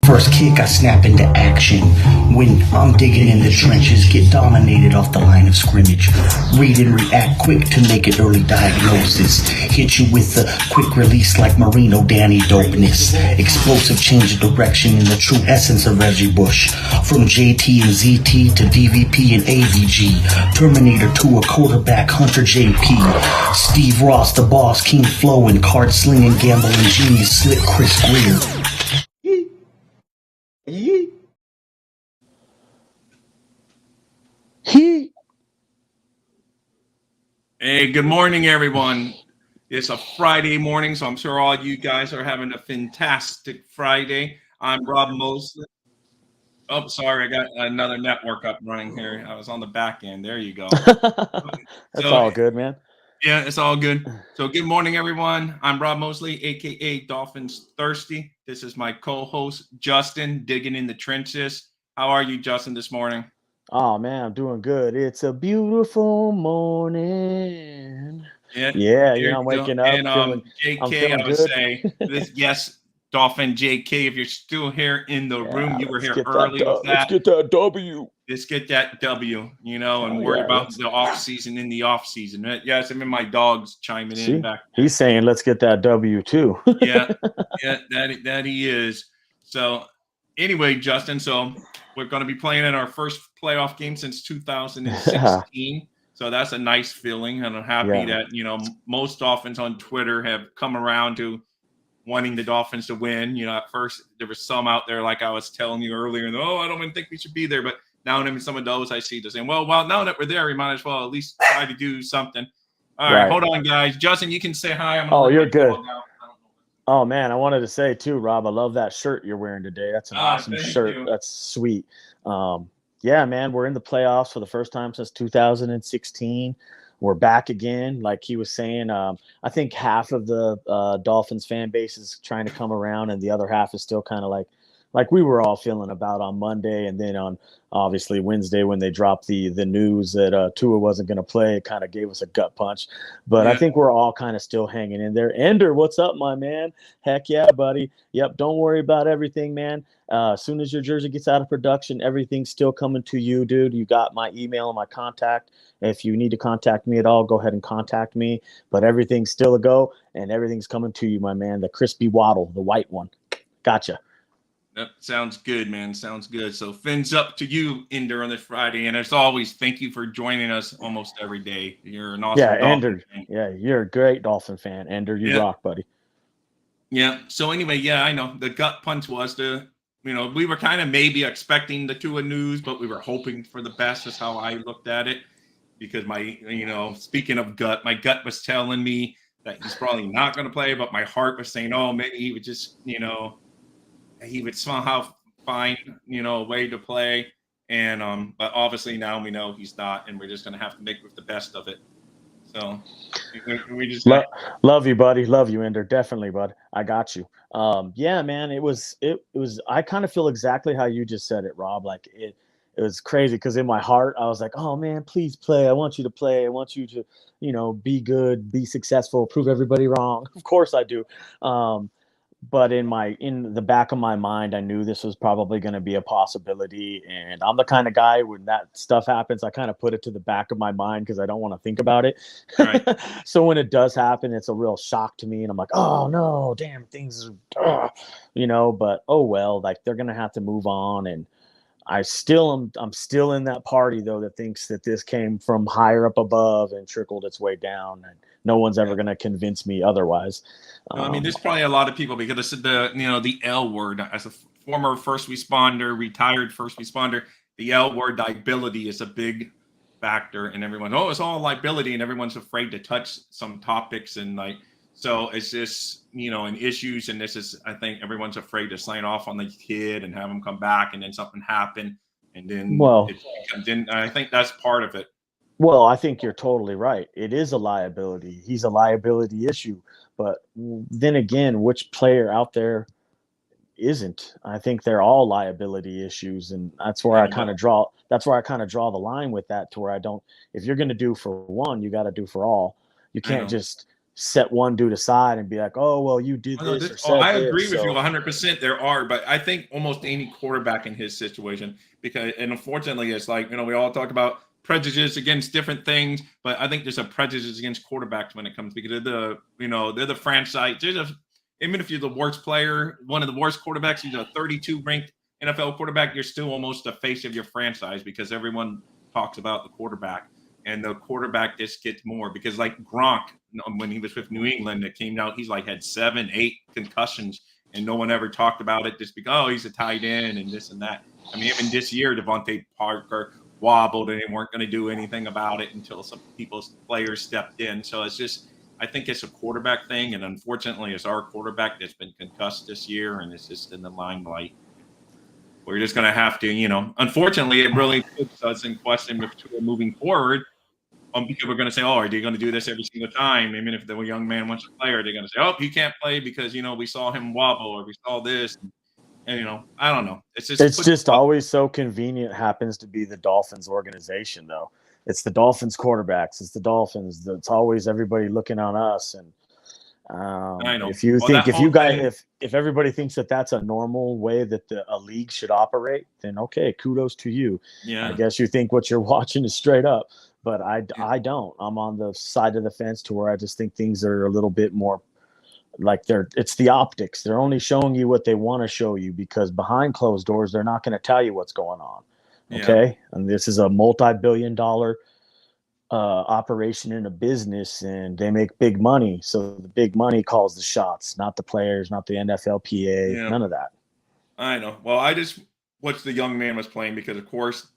First kick, I snap into action. When I'm digging in the trenches, get dominated off the line of scrimmage. Read and react quick to make an early diagnosis. Hit you with a quick release like Marino Danny dopeness. Explosive change of direction in the true essence of Reggie Bush. From JT and ZT to DVP and AVG. Terminator to a quarterback, Hunter JP. Steve Ross, the boss, King Flow, and card slinging, gambling genius, Slick Chris Greer. Hey, good morning, everyone. It's a Friday morning, so I'm sure all you guys are having a fantastic Friday. I'm Rob Mosley. Oh, sorry, I got another network up running here. I was on the back end. There you go. That's all good, man. Yeah, it's all good. So good morning, everyone. I'm Rob Mosley, a.k.a. Dolphins Thirsty. This is my co-host, Justin, digging in the trenches. How are you, Justin, this morning? Oh, man, I'm doing good. It's a beautiful morning. Yeah, I'm waking up. And I'm JK, feeling I would good. say, yes, Dolphin JK, if you're still here in the room, you were here early with that. Let's get that W. Let's get that W, and worry about the off season in the off season. Yes, I mean my dog's chiming in back. He's saying, "Let's get that W too." yeah, that he is. So anyway, Justin, so we're going to be playing in our first playoff game since 2016. So that's a nice feeling, and I'm happy that most Dolphins on Twitter have come around to wanting the Dolphins to win. At first there was some out there, like I was telling you earlier, and I don't even think we should be there, but now and then some of those I see, they're saying, well, now that we're there, we might as well at least try to do something. All right, hold on, guys. Justin, you can say hi. You're good. Oh, man, I wanted to say, too, Rob, I love that shirt you're wearing today. That's an awesome shirt. You. That's sweet. Yeah, man, we're in the playoffs for the first time since 2016. We're back again. Like he was saying, I think half of the Dolphins fan base is trying to come around, and the other half is still kind of like we were all feeling about on Monday, and then on obviously Wednesday when they dropped the news that Tua wasn't going to play, it kind of gave us a gut punch. But I think we're all kind of still hanging in there. Ender, what's up, my man? Heck yeah, buddy. Yep, don't worry about everything, man. As soon as your jersey gets out of production, everything's still coming to you, dude. You got my email and my contact. If you need to contact me at all, go ahead and contact me. But everything's still a go, and everything's coming to you, my man. The crispy waddle, the white one. Gotcha. That sounds good, man. Sounds good. So fins up to you, Ender, on this Friday. And as always, thank you for joining us almost every day. You're an awesome Ender. Fan. Yeah, you're a great Dolphin fan. Ender, you rock, buddy. Yeah. So anyway, I know the gut punch was we were kind of maybe expecting the Tua news, but we were hoping for the best is how I looked at it. Because speaking of gut, my gut was telling me that he's probably not going to play, but my heart was saying, oh, maybe he would just, he would somehow find, a way to play. And but obviously now we know he's not, and we're just going to have to make with the best of it. So we just love you, buddy. Love you, Ender. Definitely, bud. I got you. Yeah, man, it was I kind of feel exactly how you just said it, Rob. Like it was crazy because in my heart, I was like, oh, man, please play. I want you to play. I want you to, be good, be successful, prove everybody wrong. Of course I do. But in the back of my mind, I knew this was probably going to be a possibility. And I'm the kind of guy when that stuff happens, I kind of put it to the back of my mind because I don't want to think about it. Right. So when it does happen, it's a real shock to me. And I'm like, oh, no, damn, things are, but oh, well, like they're going to have to move on. And I'm still in that party, though, that thinks that this came from higher up above and trickled its way down. And no one's ever going to convince me otherwise. No, I mean, there's probably a lot of people because the L word. As a former first responder, retired first responder, the L word, liability, is a big factor. And everyone, it's all liability, and everyone's afraid to touch some topics. And so it's just, and issues. And this is, I think everyone's afraid to sign off on the kid and have him come back, and then something happen. And then, I think that's part of it. Well, I think you're totally right. It is a liability. He's a liability issue. But then again, which player out there isn't? I think they're all liability issues. And that's where I kind of draw the line with that, to where I don't, if you're going to do for one, you got to do for all. You can't just set one dude aside and be like, oh, well, you did this or said I this. agree with you 100%. There are, but I think almost any quarterback in his situation, because, and unfortunately, it's like, we all talk about prejudice against different things, but I think there's a prejudice against quarterbacks when it comes, because they're the franchise. Even if you're the worst player, one of the worst quarterbacks, you're a 32 ranked NFL quarterback, you're still almost the face of your franchise because everyone talks about the quarterback. And the quarterback just gets more, because like Gronk, when he was with New England, it came out, he's like had 7, 8 concussions, and no one ever talked about it just because, oh, he's a tight end and this and that. I mean, even this year, Devontae Parker wobbled and they weren't going to do anything about it until some players stepped in. So it's just, I think it's a quarterback thing. And unfortunately, it's our quarterback that's been concussed this year, and it's just in the limelight. We're just going to have to, unfortunately, it really puts us in question with Tua moving forward. Because we're going to say, oh, are they going to do this every single time? Even if the young man wants to play, are they going to say, oh, he can't play because, we saw him wobble, or we saw this. And, I don't know. It's just always so convenient. Happens to be the Dolphins organization, though. It's the Dolphins quarterbacks. It's the Dolphins. It's always everybody looking on us. And I know. If everybody thinks that that's a normal way that a league should operate, then okay, kudos to you. Yeah. I guess you think what you're watching is straight up, but I don't. I'm on the side of the fence to where I just think things are a little bit more like it's the optics. They're only showing you what they want to show you, because behind closed doors, they're not going to tell you what's going on. Okay. Yeah. And this is a multi-billion-dollar operation in a business, and they make big money. So the big money calls the shots, not the players, not the NFLPA, none of that. I know. Well, I just watched the young man was playing because, of course,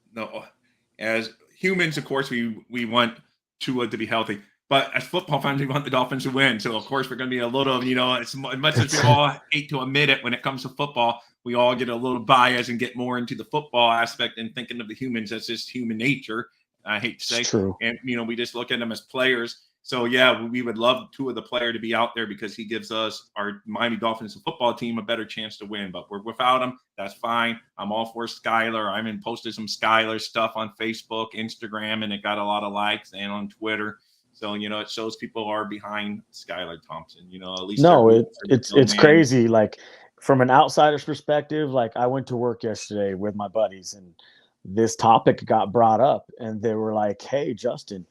as humans, of course, we want Tua to be healthy. But as football fans, we want the Dolphins to win. So, of course, we're going to be a little, as much as we all hate to admit it, when it comes to football, we all get a little biased and get more into the football aspect and thinking of the humans as just human nature. I hate to say. It's true. And, we just look at them as players. So, yeah, we would love Tua the player to be out there because he gives us, our Miami Dolphins football team, a better chance to win. But we're without him. That's fine. I'm all for Skylar. I even posted some Skylar stuff on Facebook, Instagram, and it got a lot of likes, and on Twitter. So, it shows people are behind Skylar Thompson, at least. No, it's crazy. Like, from an outsider's perspective, like, I went to work yesterday with my buddies, and this topic got brought up, and they were like, hey, Justin,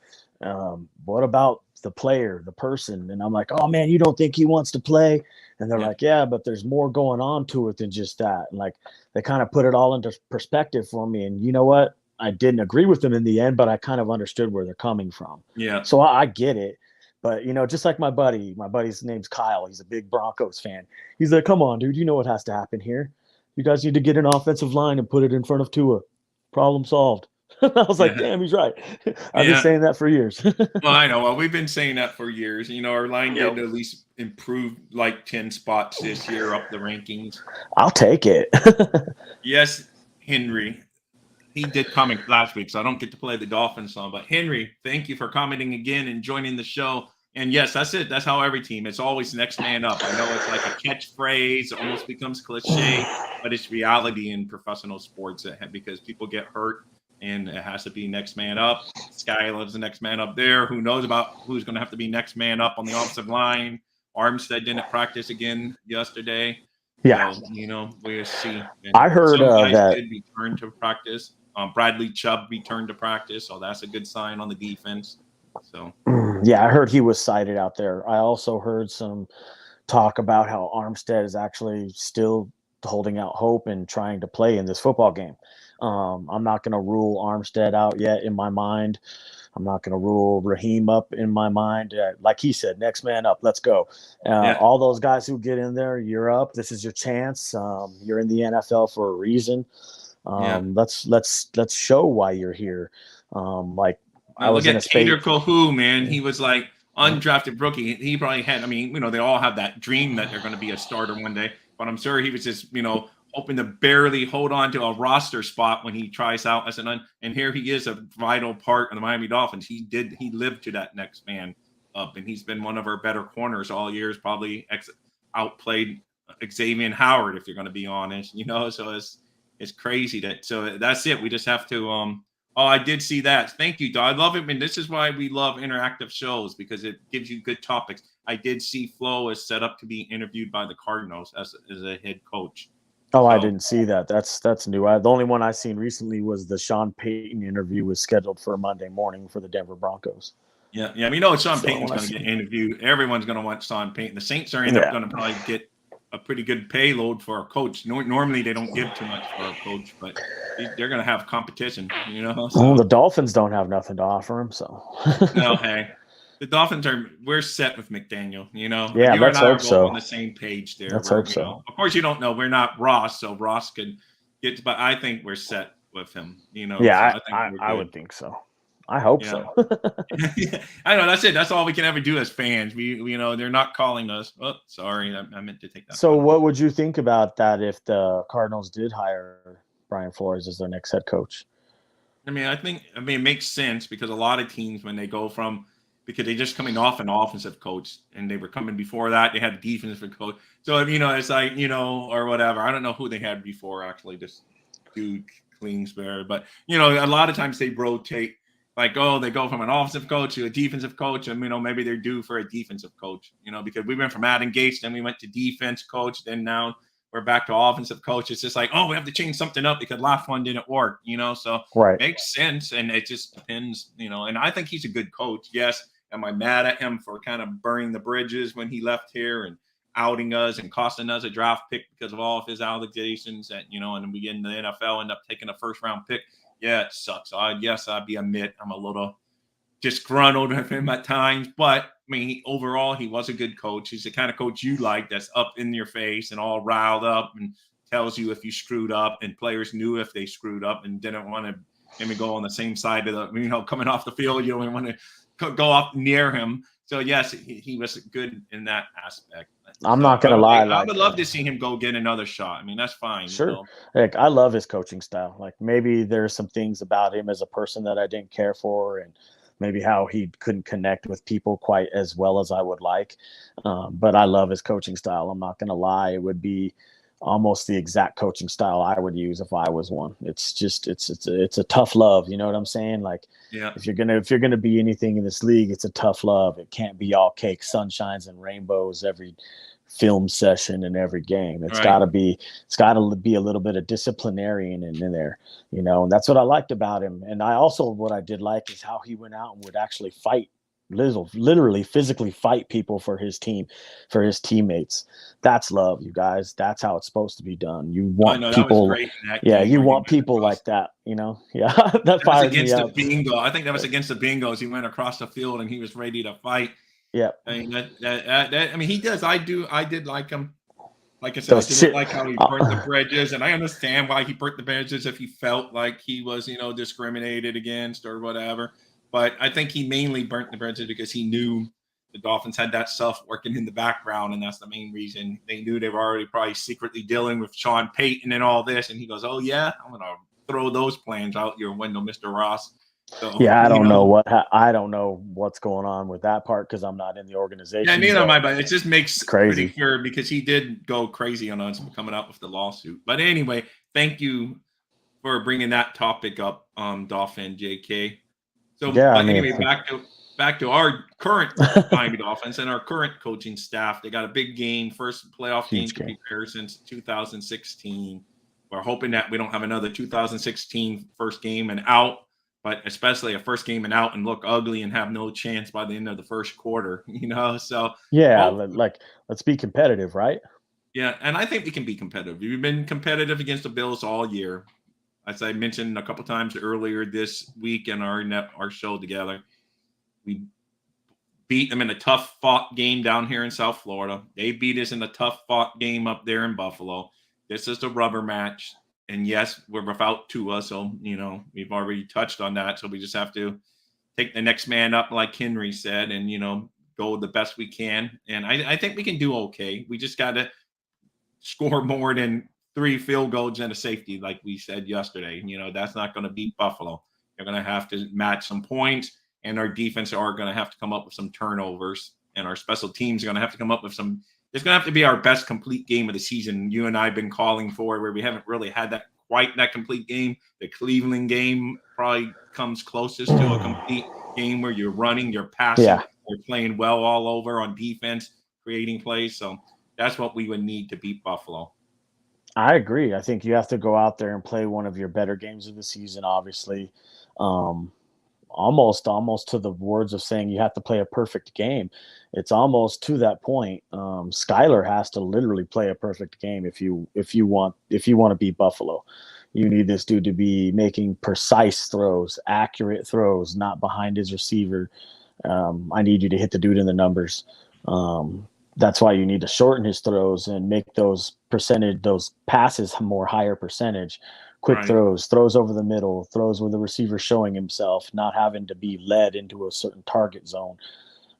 what about the player, the person? And I'm like, oh man, you don't think he wants to play? And they're like, yeah, but there's more going on to it than just that. And like, they kind of put it all into perspective for me. And you know what? I didn't agree with them in the end, but I kind of understood where they're coming from. Yeah. So I get it. But, just like my buddy's name's Kyle. He's a big Broncos fan. He's like, come on, dude, you know what has to happen here. You guys need to get an offensive line and put it in front of Tua. Problem solved. I was like, damn, he's right. I've been saying that for years. Well, I know. Well, we've been saying that for years. Our line did at least improve like 10 spots this year up the rankings. I'll take it. Yes, Henry. He did comment last week, so I don't get to play the Dolphins song. But Henry, thank you for commenting again and joining the show. And yes, that's it. That's how every team. It's always next man up. I know it's like a catchphrase, it almost becomes cliche, but it's reality in professional sports because people get hurt, and it has to be next man up. Skylar's the next man up there. Who knows about who's going to have to be next man up on the offensive line? Armstead didn't practice again yesterday. Yeah. So, we'll see. And I heard that did return to practice. Bradley Chubb returned to practice, so that's a good sign on the defense. So yeah, I heard he was cited out there. I also heard some talk about how Armstead is actually still holding out hope and trying to play in this football game. I'm not going to rule Armstead out yet in my mind. I'm not going to rule Raheem up in my mind. Like he said, next man up. Let's go. All those guys who get in there, you're up. This is your chance. You're in the NFL for a reason. Let's show why you're here. I was in a space. Tater Kohou, man. He was like undrafted rookie. He probably had. They all have that dream that they're going to be a starter one day. But I'm sure he was just, hoping to barely hold on to a roster spot when he tries out as and here he is, a vital part of the Miami Dolphins. He lived to that next man up, and he's been one of our better corners all years. Probably outplayed Xavier Howard, if you're going to be honest. So it's crazy that's it. We just have to. Oh, I did see that. Thank you, Doug. I love it. And this is why we love interactive shows, because it gives you good topics. I did see Flo is set up to be interviewed by the Cardinals as a head coach. Oh, I So, didn't see that. That's new. The only one I seen recently was the Sean Payton interview was scheduled for Monday morning for the Denver Broncos. yeah. We know Sean So Payton's going to get interviewed. Everyone's going to want Sean Payton. The Saints are going to probably get a pretty good payload for a coach. Normally, they don't give too much for a coach, but they're going to have competition, you know. So. Well, the Dolphins don't have nothing to offer him, so. No, hey, the Dolphins we're set with McDaniel, you know. Yeah, you and I are hope both so. on the same page there. Let's hope so. Of course, you don't know. We're not Ross, so Ross could get, but I think we're set with him, you know. Yeah, so I would think so. I hope so. I know that's it. That's all we can ever do as fans. We they're not calling us. Oh, sorry, I meant to take that. So, what would you think about that if the Cardinals did hire Brian Flores as their next head coach? I mean, it makes sense because a lot of teams when they go because they just coming off an offensive coach and they were coming before that they had a defensive coach. So it's like or whatever. I don't know who they had before actually. This dude Kingsbury, but a lot of times they rotate. Like, they go from an offensive coach to a defensive coach, and maybe they're due for a defensive coach. Because we went from Adam Gates, then we went to defense coach, then now we're back to offensive coach. It's just like, we have to change something up because last one didn't work. So right. It makes sense, and it just depends. And I think he's a good coach. Yes, am I mad at him for kind of burning the bridges when he left here and outing us and costing us a draft pick because of all of his allegations that and we get in the NFL end up taking a first round pick. Yeah, it sucks. I'd admit I'm a little disgruntled with him at times, but I mean, overall, he was a good coach. He's the kind of coach you like that's up in your face and all riled up and tells you if you screwed up, and players knew if they screwed up and didn't want to go on the same side of the, coming off the field, you don't want to go up near him. So, yes, he was good in that aspect. I'm not going to lie. I would love to see him go get another shot. I mean, that's fine. Sure. Like, I love his coaching style. Like, maybe there's some things about him as a person that I didn't care for, and maybe how he couldn't connect with people quite as well as I would like. But I love his coaching style. I'm not going to lie. It would be almost the exact coaching style I would use if I was one. It's just it's a tough love, you know what I'm saying? Like, yeah, if you're gonna be anything in this league, it's a tough love. It can't be all cake, sunshines, and rainbows every film session and every game. It's got to be a little bit of disciplinarian in there, and that's what I liked about him. And what I did like is how he went out and would actually fight, literally physically fight people for his team, for his teammates. That's love, you guys. That's how it's supposed to be done. You want people, you want people like that, Yeah, that fires me up. Bingo. I think that was against the Bengals. He went across the field and he was ready to fight. Yeah, I mean I mean, he does. I did like him. Like I said, I didn't like how he burnt the bridges, and I understand why he burnt the bridges if he felt like he was, discriminated against or whatever. But I think he mainly burnt the bridges because he knew the Dolphins had that stuff working in the background, and that's the main reason. They knew they were already probably secretly dealing with Sean Payton and all this, and he goes, "Oh yeah, I'm gonna throw those plans out your window, Mr. Ross." So, yeah, I don't know what's going on with that part because I'm not in the organization. Yeah, neither am I, but it just makes crazy. Pretty clear because he did go crazy on us coming up with the lawsuit. But anyway, thank you for bringing that topic up, Dolphin JK. So, yeah, anyway, back to our current Miami Dolphins and our current coaching staff. They got a big game, first playoff game to prepare since 2016. We're hoping that we don't have another 2016 first game and out. But especially a first game and out and look ugly and have no chance by the end of the first quarter, So let's be competitive, right? Yeah, and I think we can be competitive. We've been competitive against the Bills all year, as I mentioned a couple times earlier this week in our show together. We beat them in a tough fought game down here in South Florida. They beat us in a tough fought game up there in Buffalo. This is the rubber match. And yes, we're without Tua, so, we've already touched on that. So we just have to take the next man up, like Henry said, and, go the best we can. And I think we can do okay. We just got to score more than 3 field goals and a safety, like we said yesterday. That's not going to beat Buffalo. They're going to have to match some points, and our defense are going to have to come up with some turnovers, and our special teams are going to have to come up with some. It's going to have to be our best complete game of the season. You and I have been calling for where we haven't really had that complete game. The Cleveland game probably comes closest to a complete game where you're running, you're passing, a They're playing well all over on defense, creating plays. So that's what we would need to beat Buffalo. I agree. I think you have to go out there and play one of your better games of the season, obviously. Um, almost to the words of saying you have to play a perfect game. It's almost to that point. Skyler has to literally play a perfect game if you want to beat Buffalo. You need this dude to be making precise throws, accurate throws, not behind his receiver. I need you to hit the dude in the numbers. That's why you need to shorten his throws and make those passes more higher percentage. Quick throws over the middle, throws with the receiver showing himself, not having to be led into a certain target zone.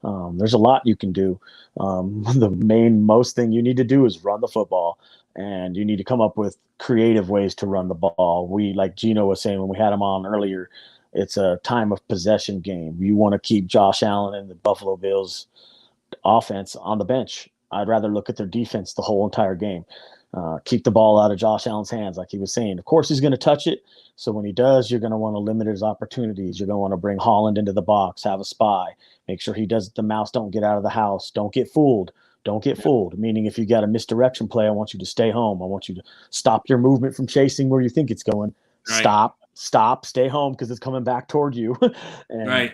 There's a lot you can do. Most thing you need to do is run the football, and you need to come up with creative ways to run the ball. Like Gino was saying when we had him on earlier, it's a time of possession game. You want to keep Josh Allen and the Buffalo Bills offense on the bench. I'd rather look at their defense the whole entire game. Keep the ball out of Josh Allen's hands, like he was saying. Of course, he's going to touch it. So when he does, you're going to want to limit his opportunities. You're going to want to bring Holland into the box, have a spy, make sure the mouse don't get out of the house. Don't get fooled. Don't get fooled. Meaning if you got a misdirection play, I want you to stay home. I want you to stop your movement from chasing where you think it's going. Stop, stay home because it's coming back toward you. And,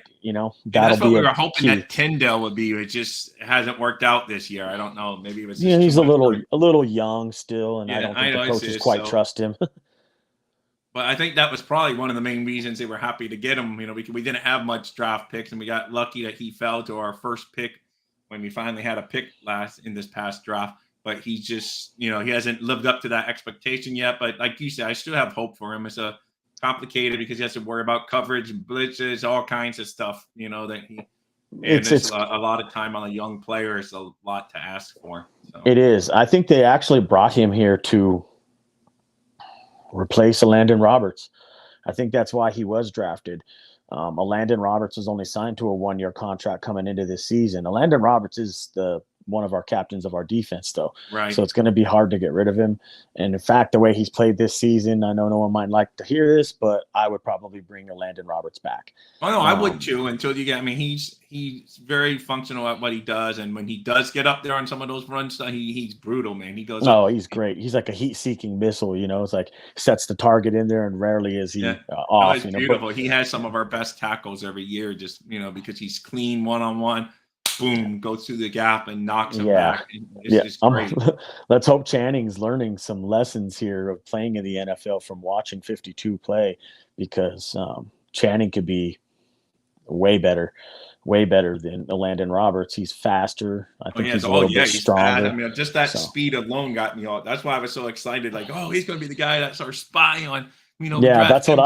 that's what we were hoping that Tyndale would be. It just hasn't worked out this year. I don't know. Maybe it was he's a little young still, and I don't think the coaches quite trust him. But I think that was probably one of the main reasons they were happy to get him. We didn't have much draft picks, and we got lucky that he fell to our first pick when we finally had a pick in this past draft. But he just, he hasn't lived up to that expectation yet. But like you said, I still have hope for him. It's complicated because he has to worry about coverage and blitzes, all kinds of stuff, it's a lot of time on a young player. It's a lot to ask for. So. It is. I think they actually brought him here to replace Landon Roberts. I think that's why he was drafted. Landon Roberts was only signed to a 1-year contract coming into this season. Landon Roberts is one of our captains of our defense, though. Right. So it's going to be hard to get rid of him. And in fact, the way he's played this season, I know no one might like to hear this, but I would probably bring Landon Roberts back. Oh no, I would too. Until you get, he's very functional at what he does, and when he does get up there on some of those runs, he's brutal, man. He goes. Oh, he's great. He's like a heat-seeking missile. It's like sets the target in there, and rarely is he off. It's beautiful. He has some of our best tackles every year, just because he's clean one-on-one. Boom, goes through the gap and knocks him back. It's great. Let's hope Channing's learning some lessons here of playing in the NFL from watching 52 play, because Channing could be way better than Landon Roberts. He's faster. I think he's a little bit stronger. Fast. Just that speed alone got me all. That's why I was so excited. Like, he's going to be the guy that's our spy on. That's what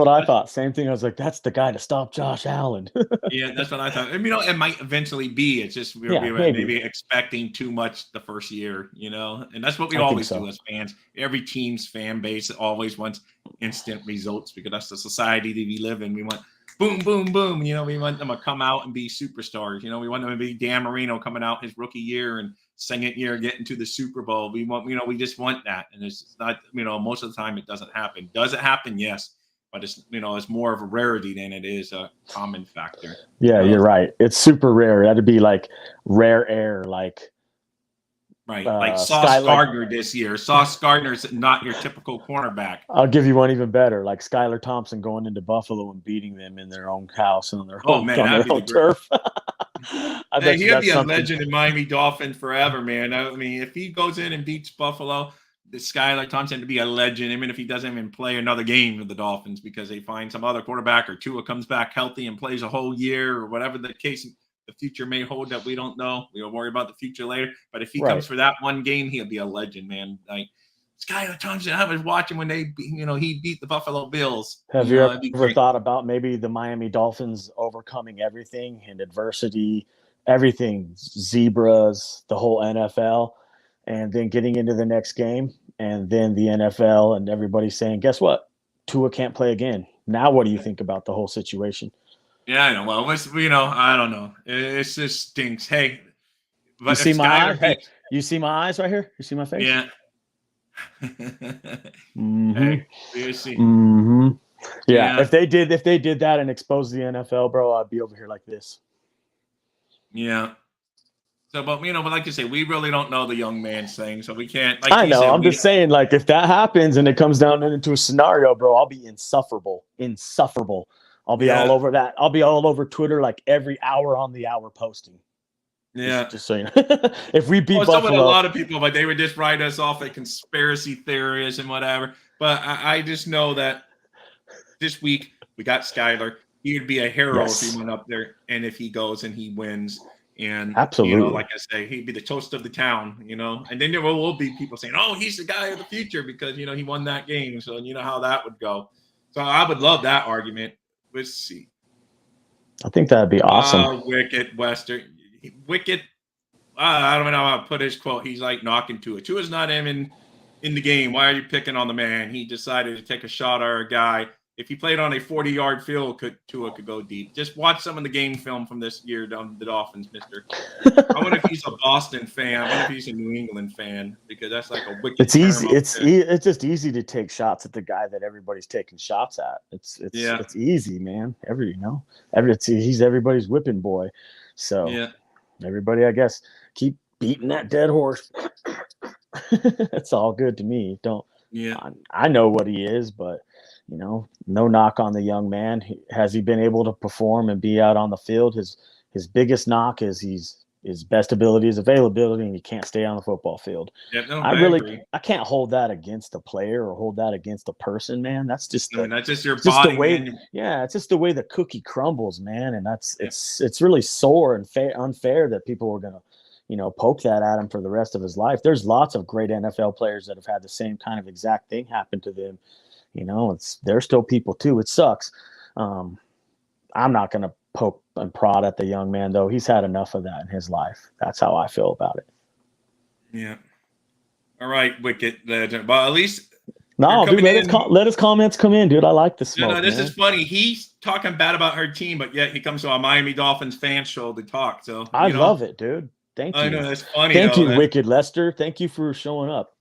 I thought. Same thing. I was like, that's the guy to stop Josh Allen. Yeah, that's what I thought. It might eventually be. It's just we were maybe expecting too much the first year, and that's what we always do as fans. Every team's fan base always wants instant results because that's the society that we live in. We want boom, boom, boom. We want them to come out and be superstars. We want them to be Dan Marino coming out his rookie year and second year getting to the Super Bowl. We want, we just want that. And it's not, most of the time it doesn't happen. Does it happen? Yes. But it's, it's more of a rarity than it is a common factor. Yeah, you're right. It's super rare. That'd be like rare air, like. Right, like Sauce Gardner this year. Sauce Gardner's not your typical cornerback. I'll give you one even better, like Skylar Thompson going into Buffalo and beating them in their own house and on their own turf. He'll be a legend in Miami Dolphins forever, man. If he goes in and beats Buffalo, the Skylar Thompson to be a legend, even if he doesn't even play another game with the Dolphins because they find some other quarterback or Tua comes back healthy and plays a whole year or whatever the case the future may hold that we don't know. We'll worry about the future later. But if he comes for that one game, he'll be a legend, man. Like Skylar Thompson, I was watching when he beat the Buffalo Bills. Have you ever thought about maybe the Miami Dolphins overcoming everything and adversity, everything, zebras, the whole NFL, and then getting into the next game, and then the NFL and everybody saying, guess what? Tua can't play again. Now what do you think about the whole situation? Yeah, I know. Well, I don't know. It just stinks. Hey, you see my eyes? Hey, you see my eyes right here? You see my face? Yeah. Mm-hmm. Hey, you see. Mm-hmm. Yeah. If they did that and exposed the NFL, bro, I'd be over here like this. Yeah. So, but like you say, we really don't know the young man's thing, so we can't. Like I you know. said, I'm just saying, like, if that happens and it comes down into a scenario, bro, I'll be insufferable. Insufferable. I'll be all Yeah. over that. I'll be all over Twitter like every hour on the hour posting. Yeah. Just so you know. If we beat Well, so would a Buffalo, lot of people, but they would just write us off as conspiracy theorists and whatever. But I just know that this week we got Skyler. He would be a hero if yes, he went up there and if he goes and he wins. And absolutely. like I say, he'd be the toast of the town, and then there will be people saying, "Oh, he's the guy of the future because he won that game." So you know how that would go. So I would love that argument. Let's see. I think that'd be awesome. Wicked Western, Wicked. I don't know how to put his quote. He's like knocking Tua. Tua's not even in the game. Why are you picking on the man? He decided to take a shot at a guy. If he played on a 40-yard field, Tua could go deep. Just watch some of the game film from this year down the Dolphins, mister. I wonder if he's a Boston fan. I wonder if he's a New England fan because that's like a wicked. It's easy. It's just easy to take shots at the guy that everybody's taking shots at. It's easy, man. He's everybody's whipping boy. So everybody, I guess, keep beating that dead horse. It's all good to me. I know what he is, but no knock on the young man. Has he been able to perform and be out on the field? His biggest knock is his best ability is availability, and he can't stay on the football field. Yeah, no, I can't hold that against a player or hold that against a person, man. That's just that's just your body. The way, it's just the way the cookie crumbles, man. And it's really sore and unfair that people are gonna poke that at him for the rest of his life. There's lots of great NFL players that have had the same kind of exact thing happen to them. They're still people too. It sucks. I'm not going to poke and prod at the young man, though. He's had enough of that in his life. That's how I feel about it. Yeah. All right, Wicked legend. But at least dude, let his comments come in, dude. I like the smoke. No, this is funny. He's talking bad about her team, but yet he comes to a Miami Dolphins fan show to talk. So I love it, dude. Thank you. I know that's funny. Thank you, Wicked Lester. Thank you for showing up.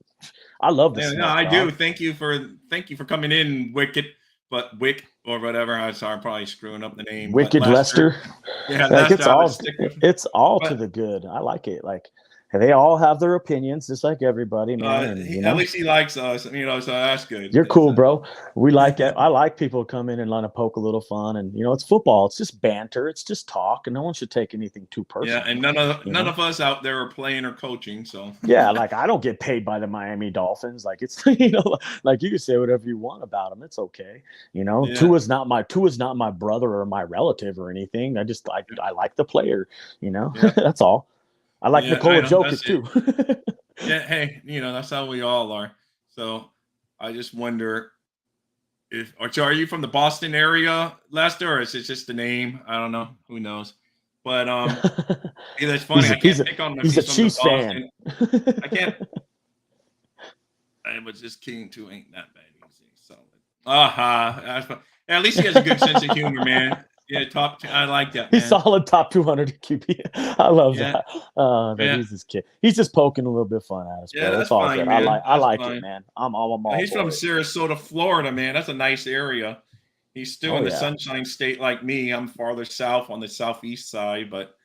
I love this. Yeah, I do. Thank you for coming in, Wicked, but Wick or whatever. I'm sorry, I'm probably screwing up the name. Wicked Lester. Yeah, like it's all to the good. I like it. Like they all have their opinions, just like everybody, man. At least he likes us, so that's good. You're cool, bro. We like it. I like people come in and let them poke a little fun, and it's football. It's just banter. It's just talk, and no one should take anything too personal. Yeah, and none of us out there are playing or coaching, so yeah, like I don't get paid by the Miami Dolphins. Like it's like you can say whatever you want about them. It's okay. Tua's not my brother or my relative or anything. I just I like the player. That's all. I like Nikola Jokic too. Yeah, hey, that's how we all are. So I just wonder are you from the Boston area, Lester, or is it just the name? I don't know. Who knows? But that's funny. I can't pick on him. He's a Chiefs fan. I can't. I was just kidding too. Ain't that bad. So, at least he has a good sense of humor, man. Yeah, I like that. He's solid top 200 QB. I love that. He's this kid. He's just poking a little bit fun at us. Yeah, bro. that's fine, good. Man. I like it, man. I'm all. He's from Sarasota, Florida, man. That's a nice area. He's still in the Sunshine State like me. I'm farther south on the southeast side, but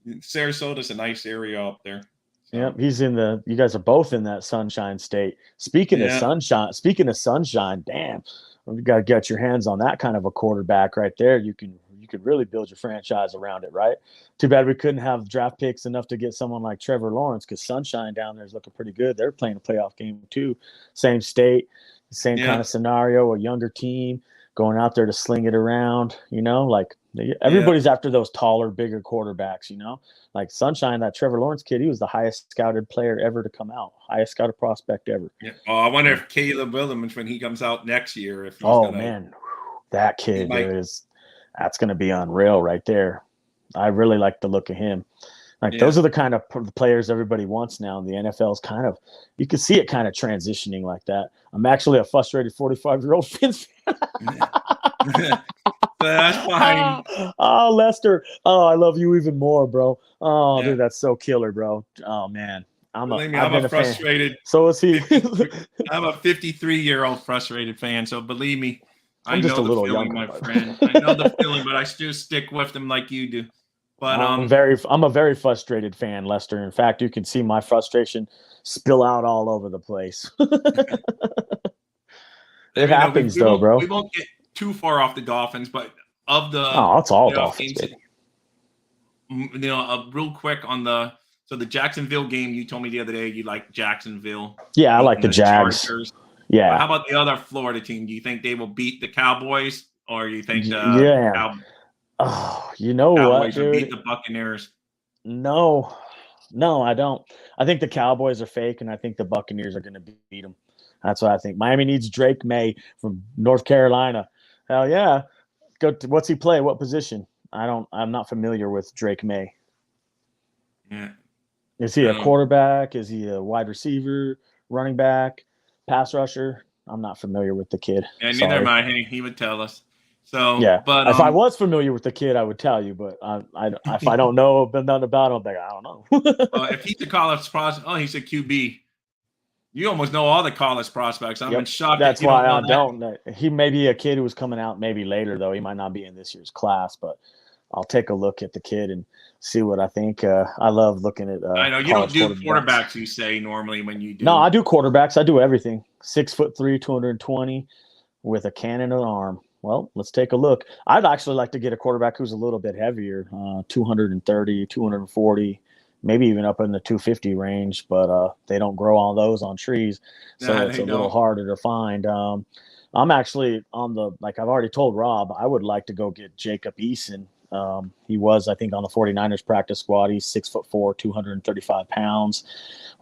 Sarasota's a nice area up there. So. Yep, he's in you guys are both in that Sunshine State. Speaking of sunshine, damn. You got to get your hands on that kind of a quarterback right there. You could really build your franchise around it, right? Too bad we couldn't have draft picks enough to get someone like Trevor Lawrence because Sunshine down there is looking pretty good. They're playing a playoff game too. Same state, same kind of scenario, a younger team going out there to sling it around, like everybody's after those taller, bigger quarterbacks, like Sunshine, that Trevor Lawrence kid, he was the highest scouted player ever to come out, highest scouted prospect ever. Yeah. Oh, I wonder if Caleb Williams, when he comes out next year, if he's man, that kid that's going to be unreal right there. I really like the look of him. Like those are the kind of players everybody wants now. And the NFL is kind of, you can see it kind of transitioning like that. I'm actually a frustrated 45-year-old Fins fan. That's fine. Oh, Lester. Oh, I love you even more, bro. Oh, dude, that's so killer, bro. Oh, man. I'm a frustrated. Fan. So is he. I'm a 53-year-old frustrated fan. So believe me, I'm just a little young, my friend. I know the feeling, but I still stick with them like you do. But I'm a very frustrated fan, Lester. In fact, you can see my frustration spill out all over the place. It happens, though, bro. We won't get too far off the Dolphins, but of the it's all Dolphins. Real quick on the Jacksonville game, you told me the other day you like Jacksonville. Yeah, I like the Jags. Chargers. Yeah. But how about the other Florida team? Do you think they will beat the Cowboys, or do you think you know Cowboys what, will dude? beat the Buccaneers? No, I don't. I think the Cowboys are fake, and I think the Buccaneers are going to beat them. That's what I think. Miami needs Drake May from North Carolina. Hell yeah. What's he play? What position? I'm not familiar with Drake May. Yeah. Is he a quarterback? Is he a wide receiver, running back, pass rusher? I'm not familiar with the kid. And neither am I. He would tell us. So yeah, but if I was familiar with the kid, I would tell you. But if I don't know nothing about him, I'm like, I don't know. If he's a college prospect, he's a QB. You almost know all the college prospects. I'm shocked. That's why I don't. He may be a kid who was coming out maybe later, though. He might not be in this year's class, but I'll take a look at the kid and see what I think. I love looking at. I know you don't do quarterbacks. You say normally when you do. No, I do quarterbacks. I do everything. 6'3", 220, with a cannon and an arm. Well, let's take a look. I'd actually like to get a quarterback who's a little bit heavier, 230, 240. Maybe even up in the 250 range, but they don't grow on those on trees, so it's a little harder to find. I'm actually like I've already told Rob, I would like to go get Jacob Eason. He was, I think, on the 49ers practice squad. He's 6'4", 235 pounds,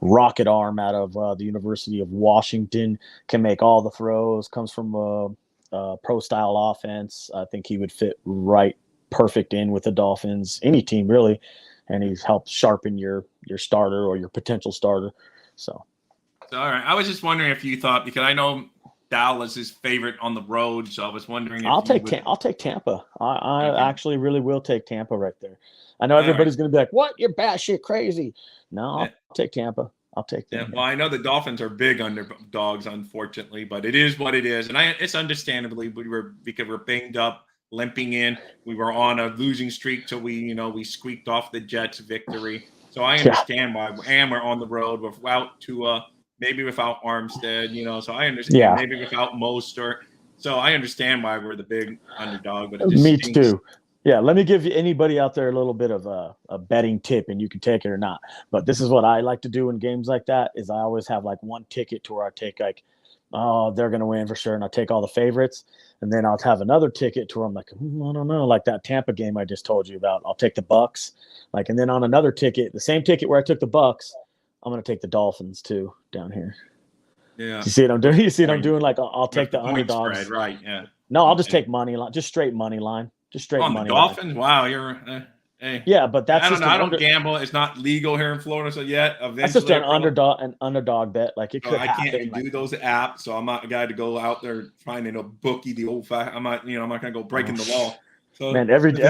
rocket arm out of the University of Washington, can make all the throws, comes from a pro-style offense. I think he would fit right perfect in with the Dolphins, any team really. And he's helped sharpen your starter or your potential starter. So all right. I was just wondering if you thought, because I know Dallas is favorite on the road, so I was wondering if I'll take Tampa. I actually really will take Tampa right there. I know everybody's going to be like, "What? You're batshit crazy." No, I'll take Tampa. I'll take them. Yeah, well, I know the Dolphins are big underdogs, unfortunately, but it is what it is, and it's understandably because we're banged up. Limping in, we were on a losing streak till we squeaked off the Jets' victory. So I understand why, and we're on the road without Tua, maybe without Armstead, so I understand maybe without Mostert. So I understand why we're the big underdog. But it just me too. Yeah, let me give you anybody out there a little bit of a betting tip, and you can take it or not. But this is what I like to do in games like that: is I always have like one ticket to where I take like, oh, they're going to win for sure, and I'll take all the favorites. And then I'll have another ticket to where I'm like, I don't know, like that Tampa game I just told you about. I'll take the Bucks. And then on another ticket, the same ticket where I took the Bucks, I'm going to take the Dolphins too down here. Yeah. You see what I'm doing? You see what I'm doing? Like I'll take the underdogs. Spread, right? Yeah. No, I'll just take money line, just straight money line, just straight on money the Dolphins. line. Wow, you're. Hey. Yeah, but that's I don't gamble. It's not legal here in Florida, so yet eventually that's just an underdog bet. Like it could. I can't do those apps, so I'm not a guy to go out there finding a bookie. The old fact, I'm not going to go breaking the law. So man, every day if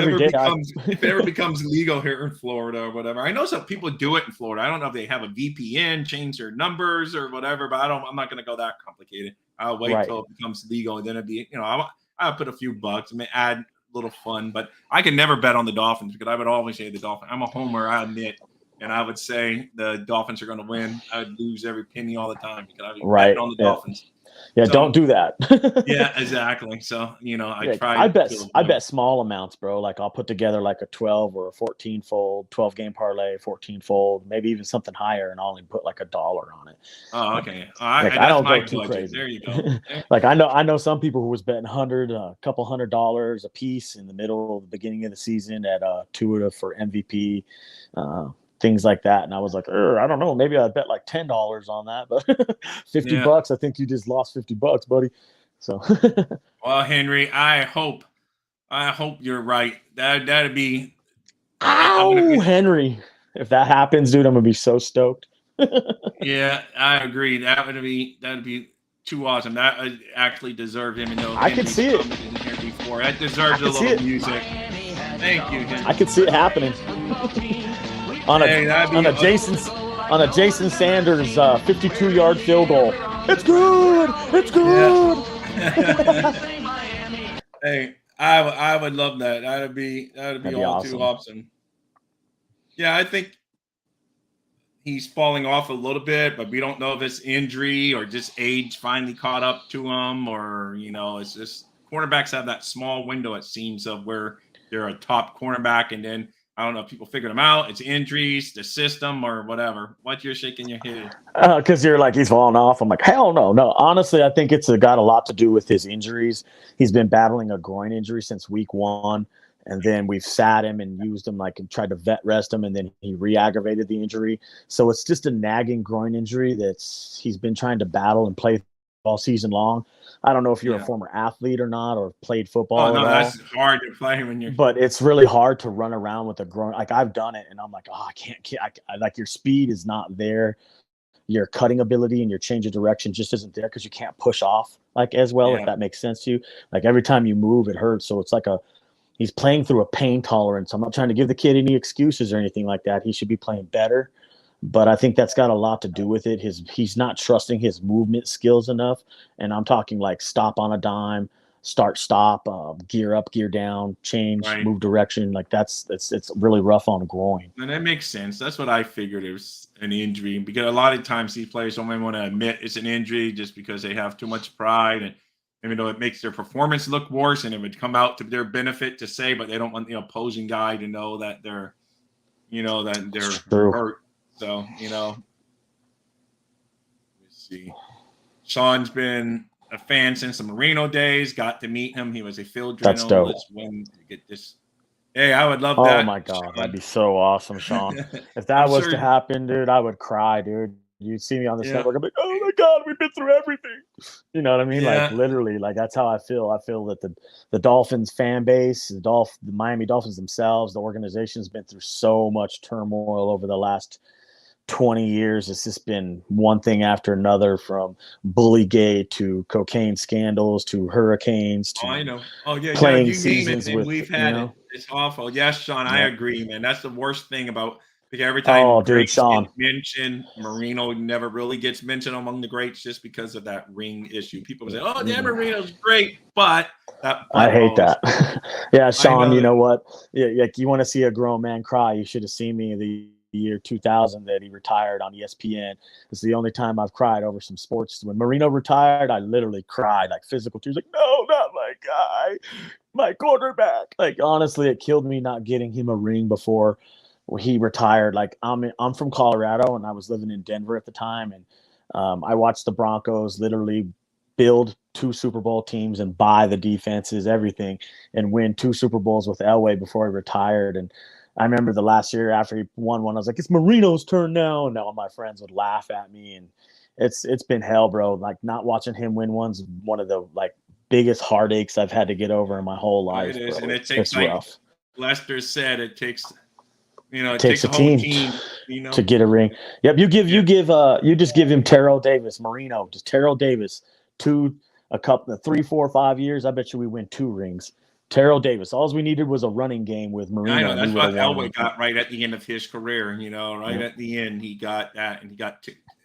it ever becomes legal here in Florida or whatever, I know some people do it in Florida. I don't know if they have a VPN, change their numbers or whatever, but I'm not going to go that complicated. I'll wait till it becomes legal, and then it'd be I'll put a few bucks. I mean, add little fun, but I can never bet on the Dolphins because I would always say the Dolphins. I'm a homer, I admit, and I would say the Dolphins are going to win. I'd lose every penny all the time because I would bet on the Dolphins. Yeah, so, don't do that. Yeah, exactly. So I bet small amounts, bro. Like I'll put together like a 12 or a 14 fold, 12 game parlay, 14 fold, maybe even something higher, and I'll only put like $1 on it. Oh, okay. I don't go too crazy. There you go. Like I know some people who was betting a couple $100 a piece in the beginning of the season at Tua for MVP. Things like that, and I was like, I don't know, maybe I'd bet like $10 on that, but $50. I think you just lost $50, buddy. So, well, Henry, I hope you're right. That'd be. Henry, if that happens, dude, I'm gonna be so stoked. Yeah, I agree. That'd be too awesome. That actually deserved him. I can see it. Before. That deserves a little music. Thank you, Henry. I can see it happening. On a Jason Sanders 52-yard field goal. It's good. It's good. Yeah. Hey, I would love that. That'd be all awesome. Too awesome. Yeah, I think he's falling off a little bit, but we don't know if it's injury or just age finally caught up to him, or it's just cornerbacks have that small window, it seems, of where they're a top cornerback, and then I don't know if people figured him out. It's injuries, the system, or whatever. What you're shaking your head? Because you're like, he's falling off. I'm like, hell no, no. Honestly, I think it's got a lot to do with his injuries. He's been battling a groin injury since week 1. And then we've sat him and used him and tried to vet rest him, and then he re-aggravated the injury. So it's just a nagging groin injury he's been trying to battle and play all season long. I don't know if you're a former athlete or not, or played football. Oh no, that's hard to play when you're. But it's really hard to run around with a groin. Like I've done it, and I'm like, oh, I can't. Like your speed is not there. Your cutting ability and your change of direction just isn't there because you can't push off as well. If that makes sense to you. Like every time you move, it hurts. So it's like he's playing through a pain tolerance. I'm not trying to give the kid any excuses or anything like that. He should be playing better. But I think that's got a lot to do with it. He's not trusting his movement skills enough. And I'm talking like stop on a dime, start, stop, gear up, gear down, change, move direction. Like it's really rough on groin. And that makes sense. That's what I figured. It was an injury, because a lot of times these players don't even want to admit it's an injury just because they have too much pride, and even though it makes their performance look worse, and it would come out to their benefit to say, but they don't want the opposing guy to know that they're hurt. So, let's see. Sean's been a fan since the Marino days. Got to meet him. He was a field That's dope. Let's win to get this. Hey, I would love that. Oh my God, Sean. That'd be so awesome, Sean. If that was to happen, dude, I would cry, dude. You'd see me on this network. I'm like, oh my God, we've been through everything. You know what I mean? Yeah. Like literally, that's how I feel. I feel that the Dolphins fan base, the Miami Dolphins themselves, the organization's been through so much turmoil over the last 20 years. It's just been one thing after another, from Bullygate to cocaine scandals to hurricanes to I know. Oh yeah, playing you seasons name it, and we've had it. It's awful. Yes, Sean, I agree, man. That's the worst thing about, because every time Sean gets mentioned, Marino never really gets mentioned among the greats just because of that ring issue. People say, "Oh, yeah, Marino's great," but I hate that. Yeah, Sean, you know what? Yeah, you want to see a grown man cry? You should have seen me the year 2000 that he retired on ESPN. It's the only time I've cried over some sports. When Marino retired, I literally cried, like physical tears, like, no, not my guy, my quarterback. Like honestly, it killed me not getting him a ring before he retired. Like I'm from Colorado, and I was living in Denver at the time, and I watched the Broncos literally build 2 Super Bowl teams and buy the defenses, everything, and win 2 Super Bowls with Elway before he retired. And I remember the last year after he won one, I was like, it's Marino's turn now. And all my friends would laugh at me. And it's been hell, bro. Like not watching him win one's one of the biggest heartaches I've had to get over in my whole life. It is, bro. and it takes, rough. Lester said, it takes it takes a whole team to get a ring. Yep. You just give him Terrell Davis, Marino, just Terrell Davis, 3, 4, 5 years. I bet you we win 2 rings. Terrell Davis. All we needed was a running game with Marino. I know, that's what Elway got right at the end of his career. At the end, he got that, and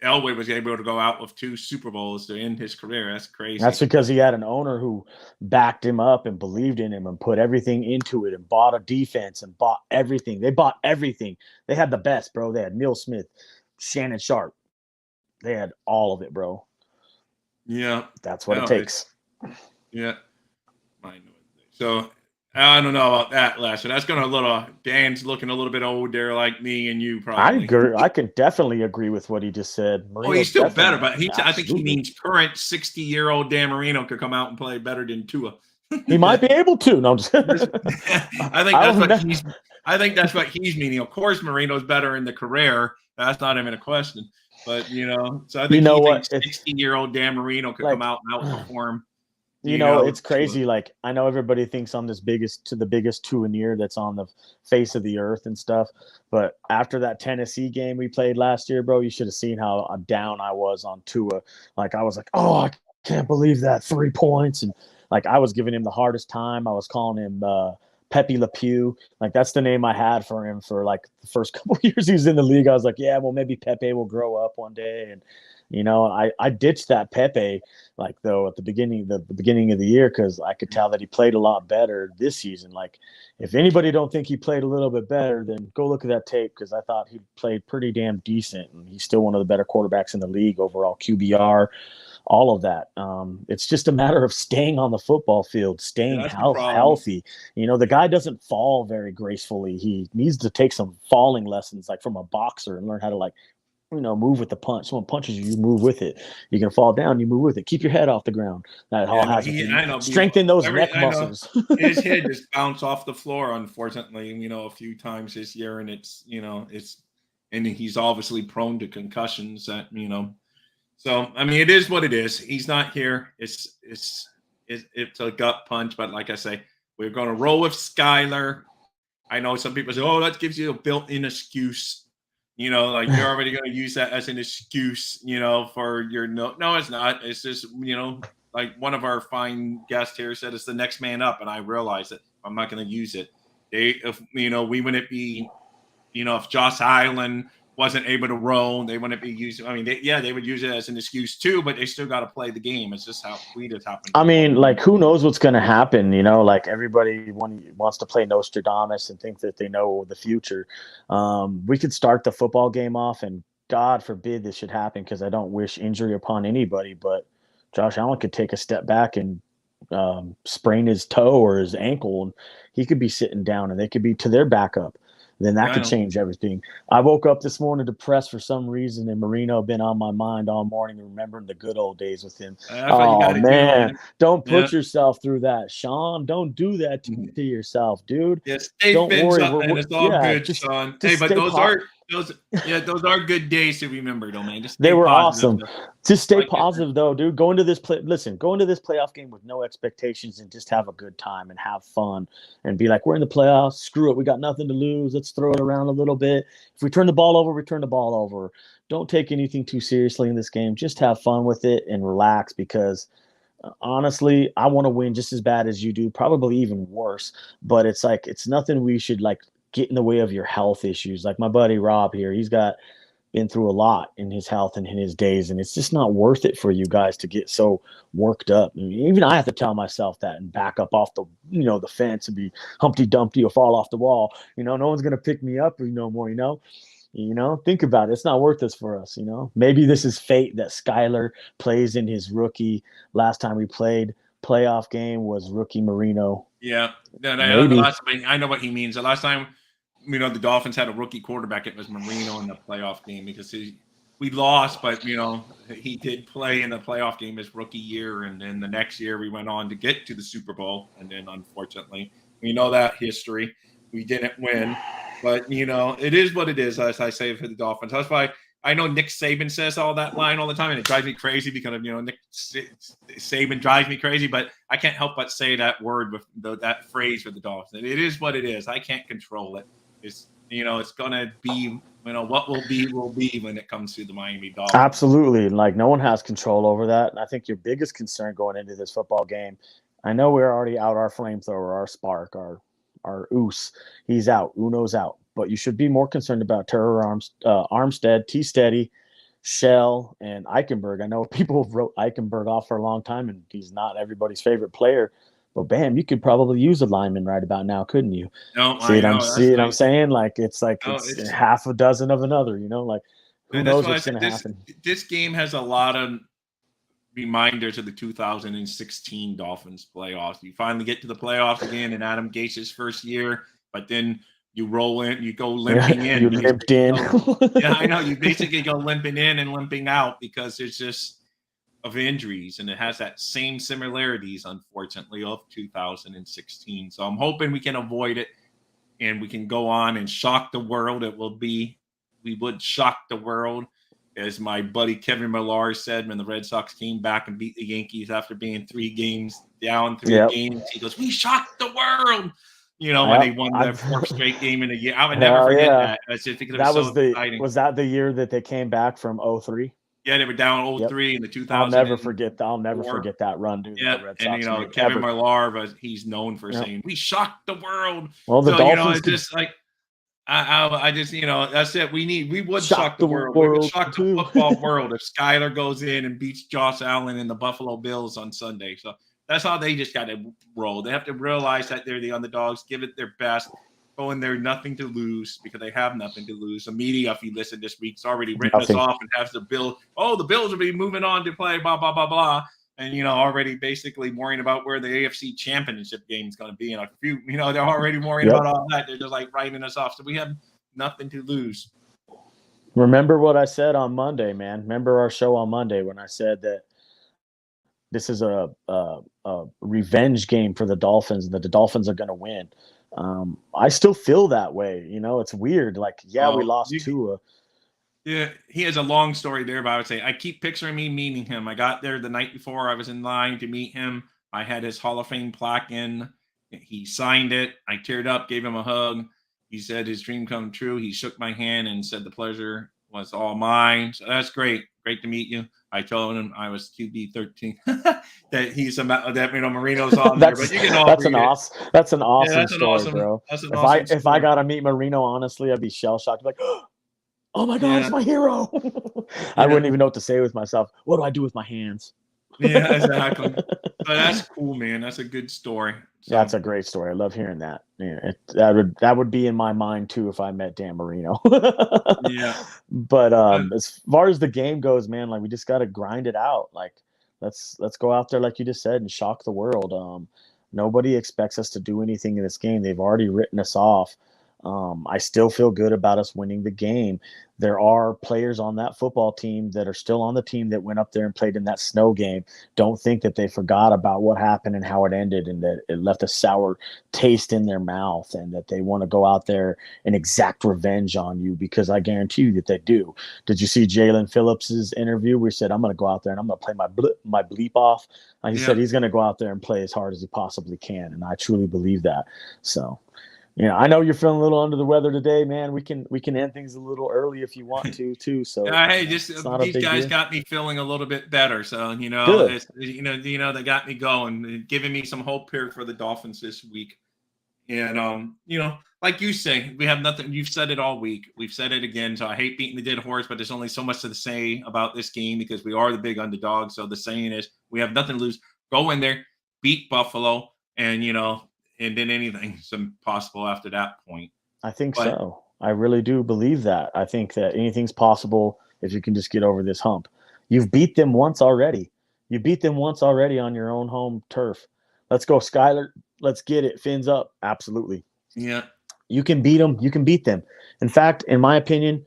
Elway was able to go out with 2 Super Bowls to end his career. That's crazy. That's because he had an owner who backed him up and believed in him and put everything into it and bought a defense and bought everything. They bought everything. They had the best, bro. They had Neil Smith, Shannon Sharp. They had all of it, bro. Yeah. That's what it takes. Yeah. I know. So I don't know about that, Lester. That's Dan's looking a little bit older, like me and you, probably. I agree. I can definitely agree with what he just said. Marino's he's still better, but I think he means current 60-year-old Dan Marino could come out and play better than Tua. He might be able to. No, I'm just I think that's what he's meaning. Of course, Marino's better in the career. That's not even a question. But so I think 60-year-old Dan Marino could come out and outperform. It's crazy. Like I know everybody thinks I'm the biggest 2-in-1 that's on the face of the earth and stuff. But after that Tennessee game we played last year, bro, you should have seen how down I was on Tua. Like I was like, oh, I can't believe that 3 points. And like I was giving him the hardest time. I was calling him Pepe Le Pew. Like, that's the name I had for him for like the first couple of years he was in the league. I was like, yeah, well, maybe Pepe will grow up one day. And, I ditched that Pepe, like, though, at the beginning of the year, because I could tell that he played a lot better this season. Like, if anybody don't think he played a little bit better, then go look at that tape, because I thought he played pretty damn decent, and he's still one of the better quarterbacks in the league, overall QBR, all of that. It's just a matter of staying on the football field, staying That's the problem. healthy. The guy doesn't fall very gracefully. He needs to take some falling lessons, like from a boxer, and learn how to, like, move with the punch. Someone punches you, you move with it. You can fall down, you move with it. Keep your head off the ground. That all has to strengthen those neck muscles. His head just bounced off the floor, unfortunately, a few times this year, and and he's obviously prone to concussions. So I mean, it is what it is. He's not here. It's a gut punch, but like I say, we're going to roll with Skylar. I know some people say, "Oh, that gives you a built-in excuse." Like, you're already going to use that as an excuse, for your no. No, it's not. It's just, like one of our fine guests here said, it's the next man up, and I realize that I'm not going to use it. We wouldn't be, if Josh Allen wasn't able to roll, they wouldn't be using. I mean, they would use it as an excuse too, but they still got to play the game. It's just how it happened. I mean, like, who knows what's going to happen? Like, everybody wants to play Nostradamus and think that they know the future. We could start the football game off, and God forbid this should happen, because I don't wish injury upon anybody, but Josh Allen could take a step back and sprain his toe or his ankle, and he could be sitting down, and they could be to their backup. Then that could change everything. I woke up this morning depressed for some reason, and Marino been on my mind all morning, remembering the good old days with him. Oh, man. Don't put yourself through that, Sean. Don't do that to yourself, dude. Yeah, don't worry. It's all good, Sean. Hey, but those are good days to remember, though, man. They were awesome. Just stay positive, though, dude. Go into this playoff game with no expectations, and just have a good time and have fun, and be like, we're in the playoffs. Screw it. We got nothing to lose. Let's throw it around a little bit. If we turn the ball over, we turn the ball over. Don't take anything too seriously in this game. Just have fun with it and relax, because honestly, I want to win just as bad as you do, probably even worse. But it's like, it's nothing we should, like, get in the way of your health issues. Like my buddy Rob here, he's been through a lot in his health and in his days, and it's just not worth it for you guys to get so worked up. I mean, even I have to tell myself that, and back up off the the fence and be Humpty Dumpty or fall off the wall. No one's gonna pick me up no more. Think about it. It's not worth this for us. Maybe this is fate that Skylar plays in his rookie. Last time we played playoff game was rookie Marino. Yeah, I know what he means. The last time the Dolphins had a rookie quarterback, it was Marino in the playoff game, because we lost, but he did play in the playoff game his rookie year, and then the next year we went on to get to the Super Bowl, and then unfortunately we know that history. We didn't win, but it is what it is, as I say, for the Dolphins. That's why I know Nick Saban says all that line all the time, and it drives me crazy, because Nick Saban drives me crazy, but I can't help but say that word with that phrase with the Dolphins. It is what it is. I can't control it. It's it's gonna be what will be when it comes to the Miami Dolphins. Absolutely, like, no one has control over that. And I think your biggest concern going into this football game, I know we're already out our flamethrower, our spark, our oos. He's out. Uno's out. But you should be more concerned about Armstead, T-Steady, Shell, and Eichenberg. I know people wrote Eichenberg off for a long time, and he's not everybody's favorite player. But bam, you could probably use a lineman right about now, couldn't you? No, see what I'm saying? Like, it's half a dozen of another. Like, who knows what's going to happen? This game has a lot of reminders of the 2016 Dolphins playoffs. You finally get to the playoffs again in Adam Gase's first year, but then you roll in, you go limping in. You limped in. Yeah, I know. You basically go limping in and limping out, because there's just of injuries, and it has that same similarities, unfortunately, of 2016. So I'm hoping we can avoid it, and we can go on and shock the world. We would shock the world, as my buddy Kevin Millar said when the Red Sox came back and beat the Yankees after being 3 games down, 3 games. He goes, "We shocked the world." When they won their 4th straight game in a year. I would never forget that. It's just because it was so exciting. Was that the year that they came back from 0-3? Yeah, they were down 0-3 in the 2000. I'll never forget that run, dude. Yeah, The Red and Sox Kevin Millar, he's known for saying we shocked the world. Well, the so Dolphins it's just like I just that's it. We would shock the world. We would shock the football world if Skyler goes in and beats Josh Allen and the Buffalo Bills on Sunday. So that's how they just got to roll. They have to realize that they're the underdogs, give it their best, go in there, nothing to lose because they have nothing to lose. The media, if you listen this week, it's already written us off and has the Bills. Oh, the Bills will be moving on to play blah blah blah blah. And already basically worrying about where the AFC Championship game is going to be in a few. They're already worrying about all that. They're just like writing us off. So we have nothing to lose. Remember what I said on Monday, man. Remember our show on Monday when I said that this is a revenge game for the Dolphins, and that the Dolphins are going to win. I still feel that way. It's weird. Like, we lost Tua. Yeah, he has a long story there, but I would say I keep picturing me meeting him. I got there the night before. I was in line to meet him. I had his Hall of Fame plaque in. He signed it. I teared up, gave him a hug. He said his dream come true. He shook my hand and said the pleasure was all mine. So that's great. Great to meet you. I told him I was QB 13. that he's Marino's on there. But you can all that's an awesome story, bro. If I got to meet Marino, honestly, I'd be shell shocked. Like, oh my God, it's my hero. I wouldn't even know what to say with myself. What do I do with my hands? Yeah, exactly. But that's cool, man. That's a good story. So. That's a great story. I love hearing that. Yeah, that would be in my mind too if I met Dan Marino. Yeah. But as far as the game goes, man, like we just got to grind it out. Like let's go out there, like you just said, and shock the world. Nobody expects us to do anything in this game. They've already written us off. I still feel good about us winning the game. There are players on that football team that are still on the team that went up there and played in that snow game. Don't think that they forgot about what happened and how it ended and that it left a sour taste in their mouth and that they want to go out there and exact revenge on you, because I guarantee you that they do. Did you see Jalen Phillips's interview where he said, I'm going to go out there and I'm going to play my bleep off? He said he's going to go out there and play as hard as he possibly can. And I truly believe that. So, I know you're feeling a little under the weather today, man. We can end things a little early if you want to, too. So hey, just these guys got me feeling a little bit better. So they got me going, giving me some hope here for the Dolphins this week. And like you say, we have nothing. You've said it all week. We've said it again. So I hate beating the dead horse, but there's only so much to say about this game because we are the big underdog. So the saying is, we have nothing to lose. Go in there, beat Buffalo, and then anything's possible after that point. I think so. I really do believe that. I think that anything's possible if you can just get over this hump. You've beat them once already. You beat them once already on your own home turf. Let's go, Skyler. Let's get it. Fins up. Absolutely. Yeah. You can beat them. You can beat them. In fact, in my opinion,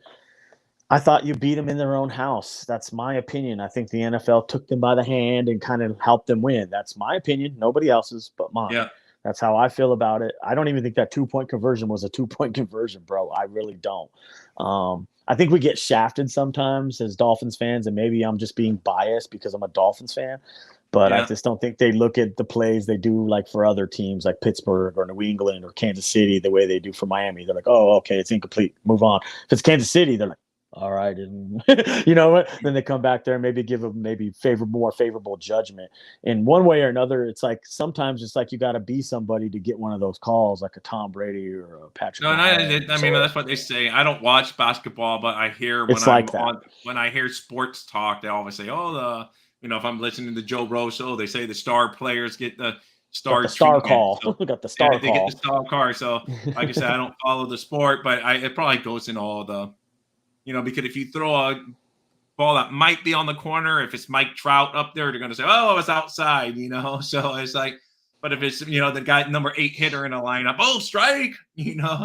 I thought you beat them in their own house. That's my opinion. I think the NFL took them by the hand and kind of helped them win. That's my opinion. Nobody else's but mine. Yeah. That's how I feel about it. I don't even think that 2-point conversion was a 2-point conversion, bro. I really don't. I think we get shafted sometimes as Dolphins fans, and maybe I'm just being biased because I'm a Dolphins fan. But I just don't think they look at the plays they do like for other teams like Pittsburgh or New England or Kansas City the way they do for Miami. They're like, oh, okay, it's incomplete. Move on. If it's Kansas City, they're like, all right, and you know what? Then they come back there and maybe give them more favorable judgment. In one way or another, it's like sometimes it's like you got to be somebody to get one of those calls, like a Tom Brady or a Patrick. No, I mean that's what they say. I don't watch basketball, but I hear when I hear sports talk, they always say, "Oh, if I'm listening to Joe Rosso, they say the star players get the star call." So, got the star call. They get the star card. So, like I said, I don't follow the sport, but it probably goes in all the. Because if you throw a ball that might be on the corner, if it's Mike Trout up there, they're going to say, oh, it's outside, So it's like, but if it's, the guy, number 8 hitter in a lineup, oh, strike,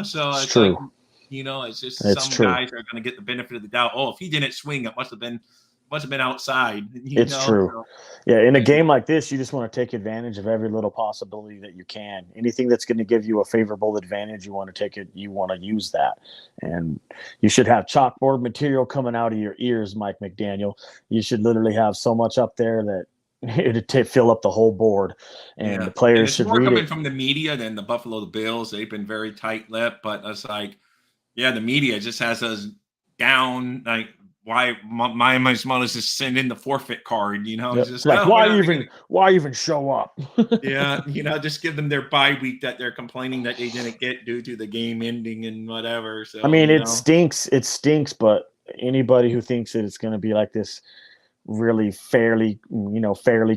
So it's true. Like, it's just some guys are going to get the benefit of the doubt. Oh, if he didn't swing, it must have been outside. It's true. So, yeah, in a game like this, you just want to take advantage of every little possibility that you can. Anything that's going to give you a favorable advantage, you want to take it. You want to use that, and you should have chalkboard material coming out of your ears, Mike McDaniel. You should literally have so much up there that it'd fill up the whole board, and the players should read it. It's more coming from the media than the Buffalo Bills. They've been very tight-lipped, but it's like, the media just has us down, like why Miami Dolphins just send in the forfeit card, It's just like, why even show up? Yeah, just give them their bye week that they're complaining that they didn't get due to the game ending and whatever. So I mean, it stinks. It stinks, but anybody who thinks that it's going to be like this really fairly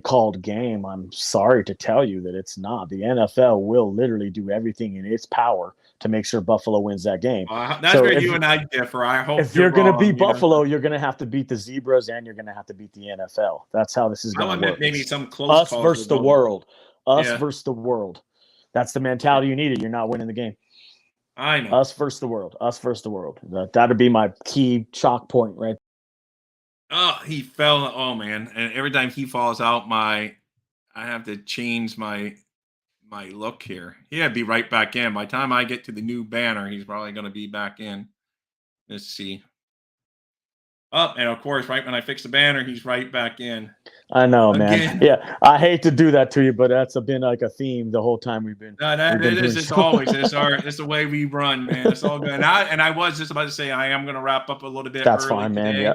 called game, I'm sorry to tell you that it's not. The NFL will literally do everything in its power to make sure Buffalo wins that game. That's where you and I differ. I hope if you're going to beat Buffalo, you're going to have to beat the Zebras and you're going to have to beat the NFL. That's how this is going to work. Maybe some close us versus the world. Versus the world. That's the mentality you needed. You're not winning the game. I know. Us versus the world. Us versus the world. That'd be my key chalk point, right? Oh, he fell. Oh man! And every time he falls out, I have to change my look here. He'd be right back in. By the time I get to the new banner, he's probably going to be back in. Let's see. Oh, and of course, right when I fix the banner, he's right back in. I know, man. Yeah, I hate to do that to you, but that's been like a theme the whole time we've been. No, it is. It's always. It's the way we run, man. It's all good. And I was just about to say I am going to wrap up a little bit. That's early fine, today, man. Yeah.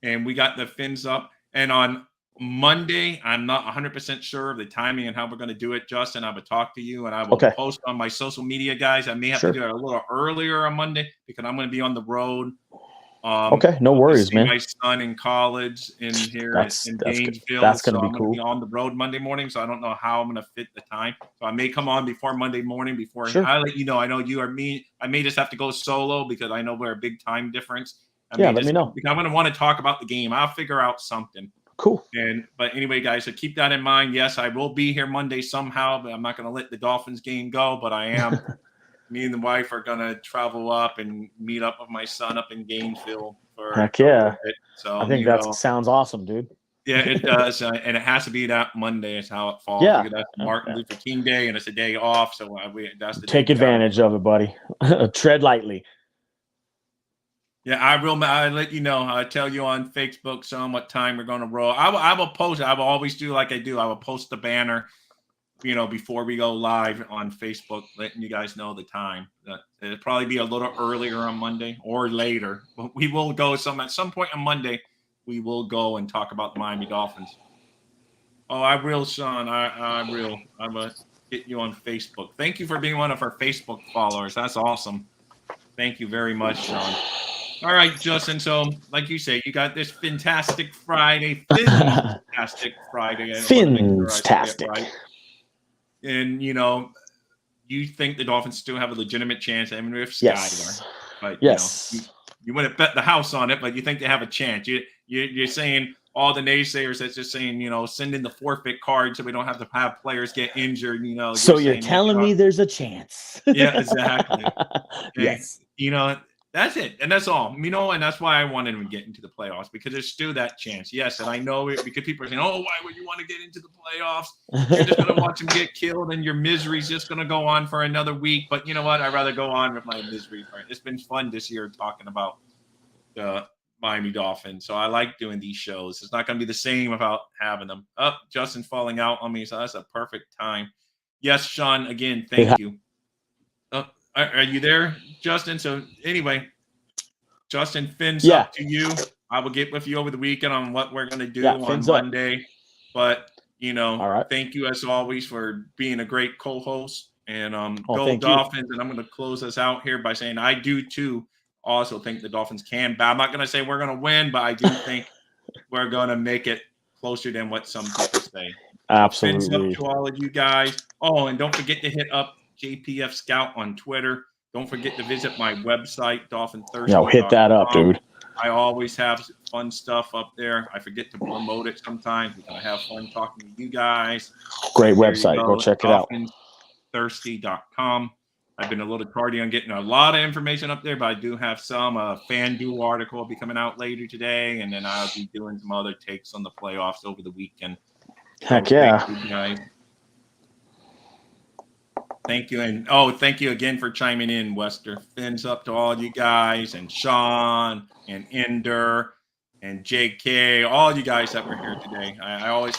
And we got the fins up. And on Monday, I'm not 100% sure of the timing and how we're going to do it. Justin, I will talk to you, and I will post on my social media, guys. I may have to do it a little earlier on Monday because I'm going to be on the road. No worries, man. My son in college in Gainesville. That's going to be I'm cool. Be on the road Monday morning, so I don't know how I'm going to fit the time. So I may come on before Monday morning. I let you know. I know you are me. I may just have to go solo because I know we're a big time difference. Let me know. Because I'm going to want to talk about the game. I'll figure out something. Cool. But anyway, guys, so keep that in mind. Yes, I will be here Monday somehow, but I'm not going to let the Dolphins game go. But I am. Me and the wife are going to travel up and meet up with my son up in Gainesville. Heck yeah. So I think that sounds awesome, dude. Yeah, it does. And it has to be that Monday is how it falls. Yeah. Because that's Martin Luther King Day, and it's a day off. So that's the take advantage of it, buddy. Tread lightly. Yeah, I will. I'll let you know. I'll tell you on Facebook what time we're going to roll. I will post. I will always do like I do. I will post the banner, before we go live on Facebook, letting you guys know the time. It'll probably be a little earlier on Monday or later. But we will go at some point on Monday. We will go and talk about the Miami Dolphins. Oh, I will, Sean. I will. I'm going to get you on Facebook. Thank you for being one of our Facebook followers. That's awesome. Thank you very much, Sean. All right, Justin. So, like you say, you got this fantastic Friday. Fantastic Friday. Fantastic. Right. And, you think the Dolphins still have a legitimate chance. I mean, with Skylar. But, you wouldn't bet the house on it, but you think they have a chance. You're saying all the naysayers that's just saying, send in the forfeit card so we don't have to have players get injured, So you're telling me there's a chance. Yeah, exactly. Yes. That's it. And that's all. And that's why I wanted to get into the playoffs, because there's still that chance. Yes, and I know it because people are saying, oh, why would you want to get into the playoffs? You're just going to watch them get killed, and your misery's just going to go on for another week. But you know what? I'd rather go on with my misery. It's been fun this year talking about the Miami Dolphins. So I like doing these shows. It's not going to be the same without having them. Justin falling out on me, so that's a perfect time. Yes, Sean, again, thank you. Are you there, Justin? So anyway, Justin, fins up to you. I will get with you over the weekend on what we're going to do on Monday. But, thank you as always for being a great co-host. And go Dolphins. And I'm going to close us out here by saying I do, too, also think the Dolphins can. But I'm not going to say we're going to win, but I do think we're going to make it closer than what some people say. Absolutely. So fins up to all of you guys. Oh, and don't forget to hit up JPF Scout on Twitter. Don't forget to visit my website, DolphinThirsty.com. Hit that up, dude. I always have fun stuff up there. I forget to promote it sometimes because I have fun talking to you guys. Great website. Go check it out. DolphinThirsty.com. I've been a little tardy on getting a lot of information up there, but I do have some. FanDuel article will be coming out later today, and then I'll be doing some other takes on the playoffs over the weekend. Heck yeah. Thank you, guys. Thank you. And thank you again for chiming in, Wester. Fins up to all you guys, and Sean and Ender and JK, all you guys that were here today. I always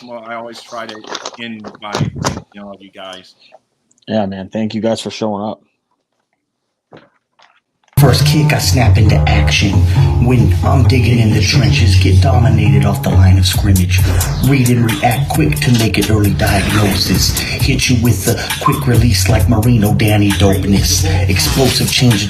try to end by thanking all you guys. Yeah, man. Thank you guys for showing up. First kick, I snap into action. When I'm digging in the trenches, get dominated off the line of scrimmage. Read and react quick to make it early diagnosis. Hit you with the quick release like Marino Danny dopeness. Explosive change.